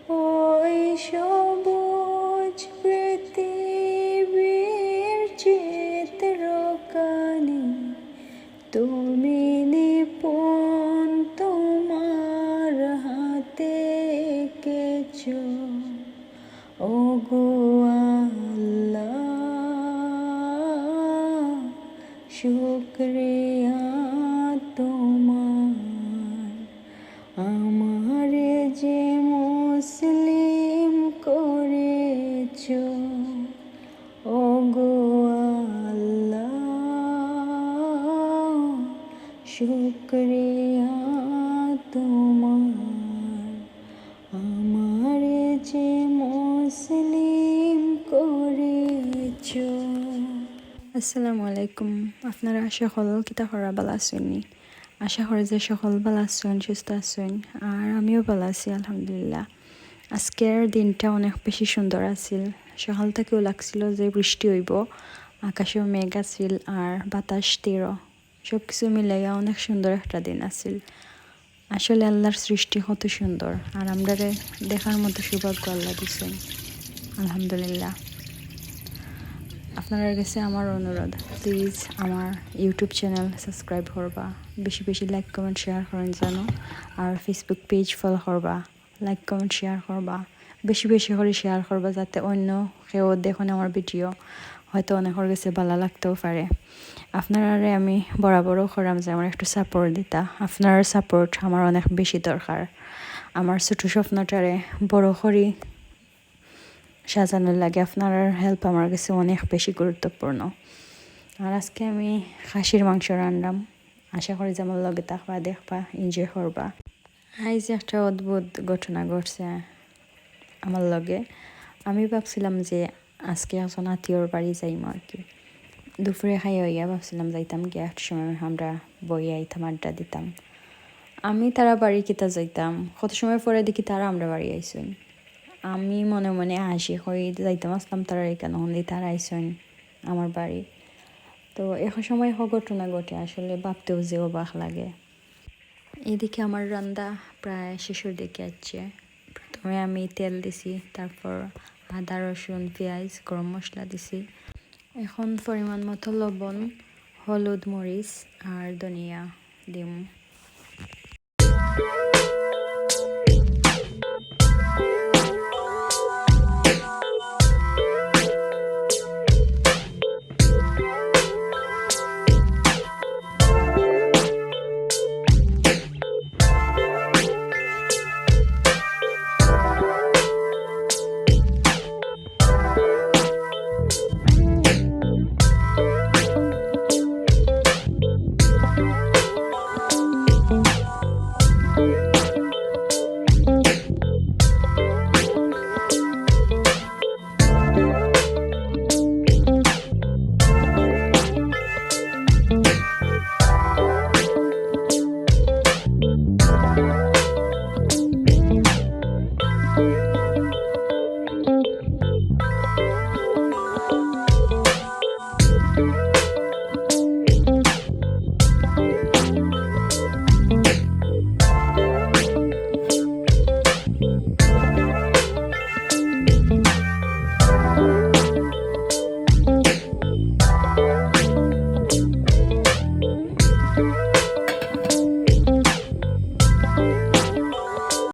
ওই সবুজ পৃথিবীর চিত্রকানি তুমি নিপুণ তোমার হাতে এঁকেছো। ওগো আল্লাহ, শুকরিয়া তোমার, আমারে যে মুসলিম করেছো। ওগো আল্লাহ, শুকরিয়া তোমার, আমারে যে মুসলিম করেছো। আসসালামু আলাইকুম। আপনারা সকল কিতা করা ভালো আছেন? আশা করি যে সকল ভালো আছেন, সুস্থ আছেন, আর আমিও ভালো আছি আলহামদুলিল্লাহ। আজকের দিনটা অনেক বেশি সুন্দর আছিল। সকাল থেকেও লাগছিল যে বৃষ্টি হইব, আকাশেও মেঘ আছিল আর বাতাস তীরও, সব কিছু মিলাইয়া অনেক সুন্দর একটা দিন আছিল। আসলে আল্লাহর সৃষ্টি কত সুন্দর, আর আমরা দেখার মতো সৌভাগ্য আল্লাহ দিচ্ছেন আলহামদুলিল্লাহ। আপনার কাছে আমার অনুরোধ, প্লিজ আমার ইউটিউব চ্যানেল সাবস্ক্রাইব করবা, বেশি বেশি লাইক কমেন্ট শেয়ার করেন জানো, আর ফেসবুক পেজ ফলো করবা, লাইক কমেন্ট শেয়ার করবা, বেশি বেশি করে শেয়ার করবা, যাতে অন্য কেউ দেখুন আমার ভিডিও, হয়তো অনেকের কাছে ভালো লাগতেও পারে। আপনারা আমি বরাবরও করাম যে আমার একটু সাপোর্ট দিতা। আপনার সাপোর্ট আমার অনেক বেশি দরকার। আমার ছোটো স্বপ্নটারে বড় করি সাজানোর লাগে আপনার হেল্প আমার কাছে অনেক বেশি গুরুত্বপূর্ণ। আর আজকে আমি খাসির মাংস রান্নাম, আশা করি যে আমার লগে থাকবা, দেখবা, এনজয় করবা। আজ একটা অদ্ভুত ঘটনা ঘটছে আমার লগে। আমি ভাবছিলাম যে আজকে এখন আত্মীয়র বাড়ি যাইম আর কি। দুপুরে খাই হইয়া ভাবছিলাম যাইতাম গিয়ে, একটা সময় আমরা বইয়া আইতাম, আড্ডা দিতাম। আমি তারা বাড়ি কিতা যাইতাম, কত সময় পরে দেখি তারা আমরা বাড়ি আইসুন। আমি মনে মনে হাসি হয়ে যাইতাম, আসলাম তারা এখানে হলে তারা আইসুন আমার বাড়ি। তো এখন সময় ঘটনা ঘটে, আসলে ভাবতেও যে অবাক লাগে। এদিকে আমার রান্না প্রায় শেষের দিকে আসছে। প্রথমে আমি তেল দিছি, তারপর আদা রসুন পেঁয়াজ গরম মশলা দিছি। এখন পরিমাণ মতো লবণ, হলুদ, মরিচ আর ধনিয়া দিম।